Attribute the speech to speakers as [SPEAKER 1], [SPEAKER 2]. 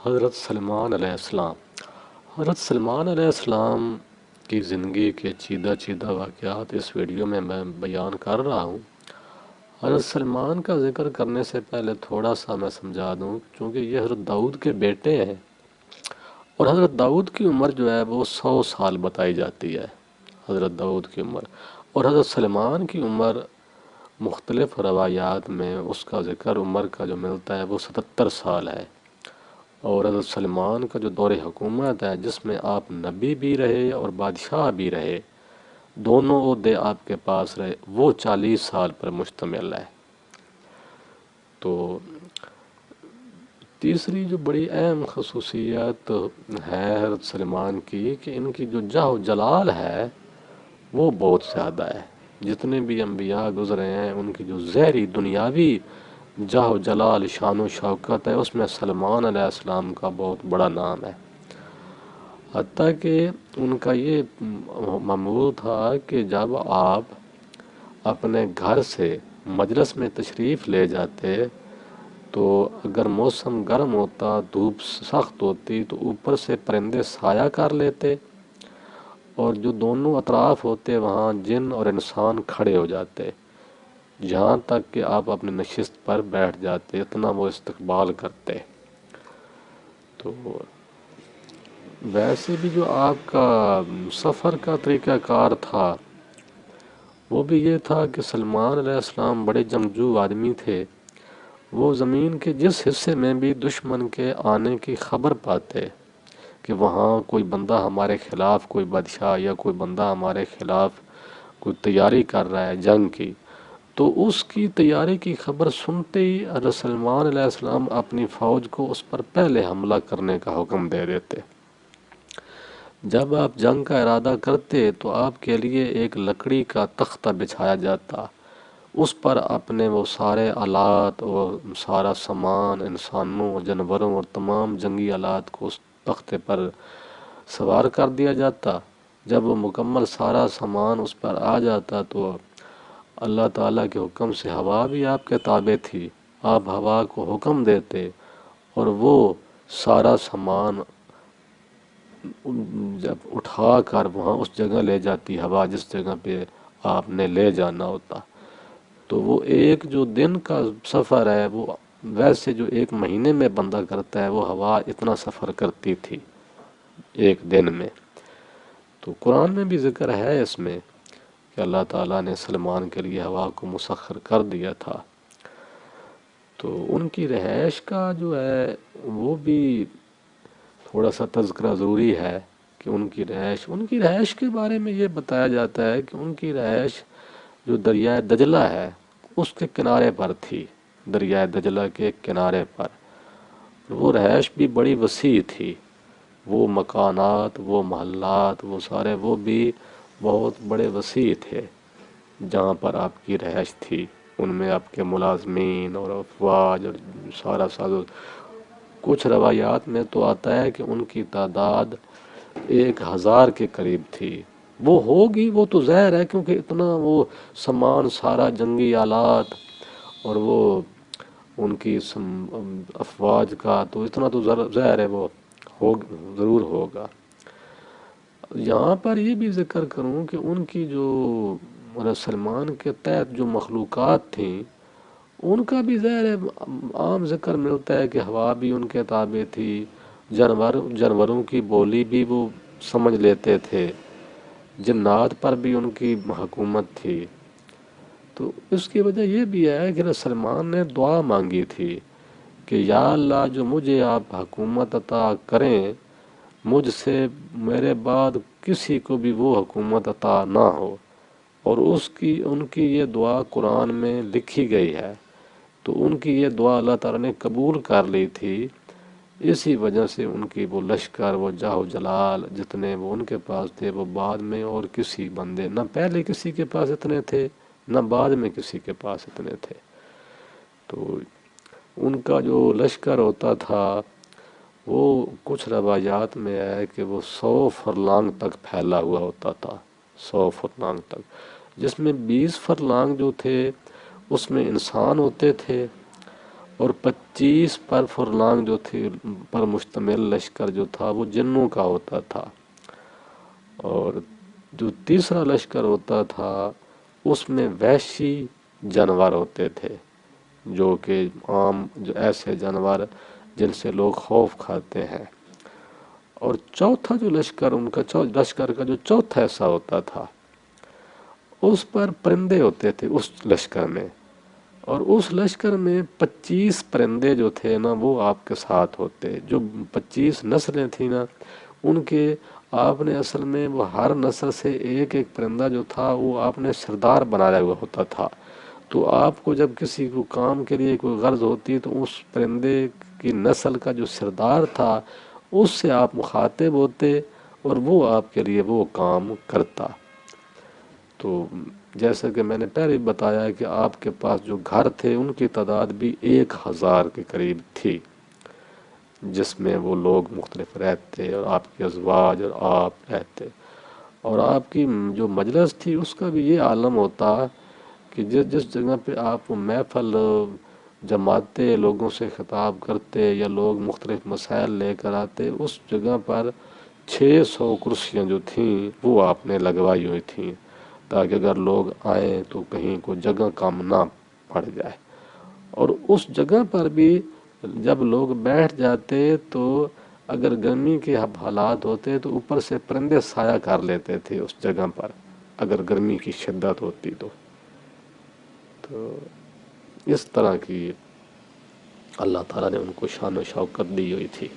[SPEAKER 1] حضرت سلمان علیہ السلام حضرت سلمان علیہ السلام کی زندگی کے چیدہ چیدہ واقعات اس ویڈیو میں بیان کر رہا ہوں۔ حضرت سلمان کا ذکر کرنے سے پہلے تھوڑا سا میں سمجھا دوں، چونکہ یہ حضرت داؤد کے بیٹے ہیں اور حضرت داؤد کی عمر جو ہے وہ 100 سال بتائی جاتی ہے، حضرت داؤد کی عمر، اور حضرت سلمان کی عمر مختلف روایات میں اس کا ذکر عمر کا جو ملتا ہے وہ 77 سال ہے۔ اور حضرت سلمان کا جو دور حکومت ہے جس میں آپ نبی بھی رہے اور بادشاہ بھی رہے، دونوں عہدے آپ کے پاس رہے، وہ 40 سال پر مشتمل ہے۔ تو تیسری جو بڑی اہم خصوصیت ہے حضرت سلمان کی کہ ان کی جو جاہ و جلال ہے وہ بہت زیادہ ہے۔ جتنے بھی انبیاء گزرے ہیں ان کی جو ظاہری دنیاوی جاہ و جلال، شان و شوکت ہے، اس میں سلمان علیہ السلام کا بہت بڑا نام ہے۔ حتیٰ کہ ان کا یہ معمول تھا کہ جب آپ اپنے گھر سے مجلس میں تشریف لے جاتے تو اگر موسم گرم ہوتا، دھوپ سخت ہوتی، تو اوپر سے پرندے سایہ کر لیتے اور جو دونوں اطراف ہوتے وہاں جن اور انسان کھڑے ہو جاتے، جہاں تک کہ آپ اپنی نشست پر بیٹھ جاتے، اتنا وہ استقبال کرتے۔ تو ویسے بھی جو آپ کا سفر کا طریقہ کار تھا وہ بھی یہ تھا کہ سلمان علیہ السلام بڑے جنگجو آدمی تھے۔ وہ زمین کے جس حصے میں بھی دشمن کے آنے کی خبر پاتے کہ وہاں کوئی بندہ ہمارے خلاف، کوئی بادشاہ یا کوئی بندہ ہمارے خلاف کوئی تیاری کر رہا ہے جنگ کی، تو اس کی تیاری کی خبر سنتے ہی حضرت سلمان علیہ السلام اپنی فوج کو اس پر پہلے حملہ کرنے کا حکم دے دیتے۔ جب آپ جنگ کا ارادہ کرتے تو آپ کے لیے ایک لکڑی کا تختہ بچھایا جاتا، اس پر اپنے وہ سارے آلات اور سارا سامان، انسانوں، جانوروں اور تمام جنگی آلات کو اس تختے پر سوار کر دیا جاتا۔ جب وہ مکمل سارا سامان اس پر آ جاتا تو اللہ تعالیٰ کے حکم سے ہوا بھی آپ کے تابع تھی، آپ ہوا کو حکم دیتے اور وہ سارا سامان جب اٹھا کر وہاں اس جگہ لے جاتی ہوا جس جگہ پہ آپ نے لے جانا ہوتا۔ تو وہ ایک جو دن کا سفر ہے وہ ویسے جو ایک مہینے میں بندہ کرتا ہے، وہ ہوا اتنا سفر کرتی تھی ایک دن میں۔ تو قرآن میں بھی ذکر ہے اس میں کہ اللہ تعالیٰ نے سلمان کے لیے ہوا کو مسخر کر دیا تھا۔ تو ان کی رہائش کا جو ہے وہ بھی تھوڑا سا تذکرہ ضروری ہے کہ ان کی رہائش کے بارے میں یہ بتایا جاتا ہے کہ ان کی رہائش جو دریائے دجلہ ہے اس کے کنارے پر تھی، دریائے دجلہ کے کنارے پر۔ وہ رہائش بھی بڑی وسیع تھی، وہ مکانات، وہ محلات، وہ سارے وہ بھی بہت بڑے وسیع تھے جہاں پر آپ کی رہائش تھی۔ ان میں آپ کے ملازمین اور افواج اور سارا ساز، کچھ روایات میں تو آتا ہے کہ ان کی تعداد 1000 کے قریب تھی۔ وہ ہوگی، وہ تو ظاہر ہے کیونکہ اتنا وہ سامان، سارا جنگی آلات اور وہ ان کی افواج کا، تو اتنا تو ظاہر ہے وہ ضرور ہوگا۔ یہاں پر یہ بھی ذکر کروں کہ ان کی جو سلمان کے تحت جو مخلوقات تھیں ان کا بھی ظاہر ہے عام ذکر ملتا ہے کہ ہوا بھی ان کے تابع تھی، جانوروں کی بولی بھی وہ سمجھ لیتے تھے، جنات پر بھی ان کی حکومت تھی۔ تو اس کی وجہ یہ بھی ہے کہ سلمان نے دعا مانگی تھی کہ یا اللہ جو مجھے آپ حکومت عطا کریں، مجھ سے میرے بعد کسی کو بھی وہ حکومت عطا نہ ہو، اور ان کی یہ دعا قرآن میں لکھی گئی ہے۔ تو ان کی یہ دعا اللہ تعالیٰ نے قبول کر لی تھی، اسی وجہ سے ان کی وہ لشکر، وہ جاہ و جلال جتنے وہ ان کے پاس تھے وہ بعد میں اور کسی بندے، نہ پہلے کسی کے پاس اتنے تھے نہ بعد میں کسی کے پاس اتنے تھے۔ تو ان کا جو لشکر ہوتا تھا وہ کچھ روایات میں ہے کہ وہ 100 فرلانگ تک پھیلا ہوا ہوتا تھا، 100 فرلانگ تک، جس میں 20 فرلانگ جو تھے اس میں انسان ہوتے تھے اور 25 پر فرلانگ جو تھی پر مشتمل لشکر جو تھا وہ جنوں کا ہوتا تھا، اور جو تیسرا لشکر ہوتا تھا اس میں وحشی جانور ہوتے تھے، جو کہ عام جو ایسے جانور جن سے لوگ خوف کھاتے ہیں، اور چوتھا جو لشکر ان کا لشکر کا جو چوتھا حصہ ہوتا تھا اس پر پرندے ہوتے تھے اس لشکر میں، اور اس لشکر میں 25 پرندے جو تھے نا وہ آپ کے ساتھ ہوتے، جو 25 نسلیں تھیں نا ان کے آپ نے اصل میں وہ ہر نسل سے ایک ایک پرندہ جو تھا وہ آپ نے سردار بنایا ہوا ہوتا تھا، تو آپ کو جب کسی کو کام کے لیے کوئی غرض ہوتی تو اس پرندے کی نسل کا جو سردار تھا اس سے آپ مخاطب ہوتے اور وہ آپ کے لیے وہ کام کرتا۔ تو جیسا کہ میں نے پہلے بتایا کہ آپ کے پاس جو گھر تھے ان کی تعداد بھی 1000 کے قریب تھی، جس میں وہ لوگ مختلف رہتے اور آپ کے ازواج اور آپ رہتے، اور آپ کی جو مجلس تھی اس کا بھی یہ عالم ہوتا کہ جس جگہ پہ آپ محفل جماتے، لوگوں سے خطاب کرتے یا لوگ مختلف مسائل لے کر آتے، اس جگہ پر 600 کرسیاں جو تھیں وہ آپ نے لگوائی ہوئی تھیں، تاکہ اگر لوگ آئیں تو کہیں کو جگہ کم نہ پڑ جائے۔ اور اس جگہ پر بھی جب لوگ بیٹھ جاتے تو اگر گرمی کے حالات ہوتے تو اوپر سے پرندے سایہ کر لیتے تھے اس جگہ پر، اگر گرمی کی شدت ہوتی تو اس طرح کی اللہ تعالیٰ نے ان کو شان و شوکت دی ہوئی تھی۔